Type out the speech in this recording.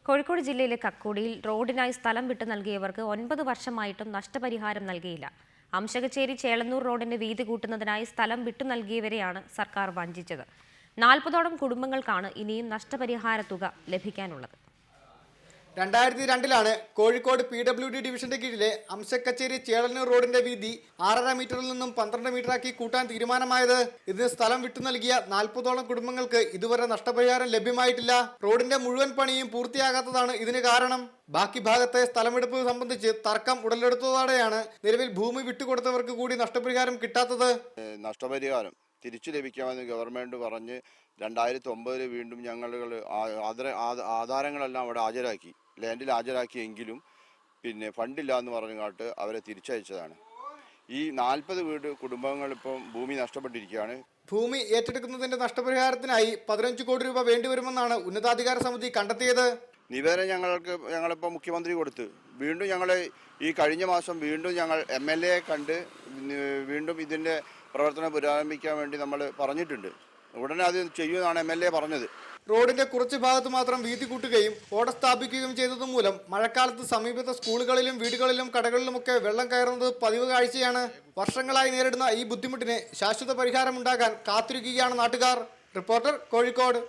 കോഴിക്കോട് ജില്ലയിലെ കക്കോടിയിൽ റോഡിനായി സ്ഥലം വിട്ടു നൽകിയവർക്ക് 9 വർഷമായിട്ടും നഷ്ടപരിഹാരം നൽകിയില്ല. അംശകച്ചേരി ചേളന്നൂർ റോഡിന്റെ വീതി കൂട്ടുന്നതിനായി സ്ഥലം വിട്ടു നൽകിയവരെയാണ് സർക്കാർ വഞ്ചിച്ചത്. 40ഓളം കുടുംബങ്ങൾക്കാണ് ഇനിയും നഷ്ടപരിഹാര തുക ലഭിക്കാനുള്ളത്. 2002 കോഴിക്കോട് PWD ഡിവിഷന്റെ കീഴിലെ അംശക്കച്ചേരി ചേളന്നൂർ റോഡിന്റെ വീതി 6.5 മീറ്ററിൽ നിന്നും 12 മീറ്ററാക്കി കൂട്ടാൻ തീരുമാനമായത്. ഇതിന് സ്ഥലം വിട്ടു നൽകിയ 40ഓളം കുടുംബങ്ങൾക്ക് ഇതുവരെ നഷ്ടപരിഹാരം ലഭ്യമായിട്ടില്ല. റോഡിന്റെ മുഴുവൻ പണിയും പൂർത്തിയാകാത്തതാണ് ഇതിന് കാരണം. ബാക്കി ഭാഗത്തെ സ്ഥലമെടുപ്പ് സംബന്ധിച്ച് തർക്കം ഉടലെടുത്തതോടെയാണ് നിലവിൽ ഭൂമി വിട്ടുകൊടുത്തവർക്ക് കൂടി നഷ്ടപരിഹാരം കിട്ടാത്തത്. നഷ്ടപരിഹാരം തിരിച്ചു ലഭിക്കാമെന്ന് ഗവൺമെൻറ് പറഞ്ഞ് 2009 വീണ്ടും ഞങ്ങൾ ആധാരങ്ങളെല്ലാം അവിടെ ഹാജരാക്കി, ലാൻഡിൽ ഹാജരാക്കിയെങ്കിലും ഫണ്ടില്ല എന്ന് പറഞ്ഞുകൊണ്ട് അവരെ തിരിച്ചയച്ചതാണ്. ഈ 40 കുടുംബങ്ങൾ ഇപ്പം ഭൂമി നഷ്ടപ്പെട്ടിരിക്കുകയാണ്. ഭൂമി ഏറ്റെടുക്കുന്നതിന്റെ നഷ്ടപരിഹാരത്തിനായി 15 കോടി രൂപ വേണ്ടിവരുമെന്നാണ് ഉന്നതാധികാര സമിതി കണ്ടെത്തിയത്. നിവേദനം ഞങ്ങളിപ്പോൾ മുഖ്യമന്ത്രി കൊടുത്ത് വീണ്ടും ഞങ്ങൾ ഈ കഴിഞ്ഞ മാസം വീണ്ടും ഞങ്ങൾ MLA കണ്ട് വീണ്ടും ഇതിൻ്റെ പ്രവർത്തനം പുനരാരംഭിക്കാൻ വേണ്ടി നമ്മൾ പറഞ്ഞിട്ടുണ്ട്. ഉടനെ അത് ചെയ്യുമെന്നാണ് MLA പറഞ്ഞത്. റോഡിന്റെ കുറച്ച് ഭാഗത്ത് മാത്രം വീതി കൂട്ടുകയും ഓട സ്ഥാപിക്കുകയും ചെയ്തതുമൂലം മഴക്കാലത്ത് സമീപത്തെ സ്കൂളുകളിലും വീടുകളിലും കടകളിലുമൊക്കെ വെള്ളം കയറുന്നത് പതിവ് കാഴ്ചയാണ്. വർഷങ്ങളായി നേരിടുന്ന ഈ ബുദ്ധിമുട്ടിന് ശാശ്വത പരിഹാരമുണ്ടാകാൻ കാത്തിരിക്കുകയാണ് നാട്ടുകാർ. റിപ്പോർട്ടർ, കോഴിക്കോട്.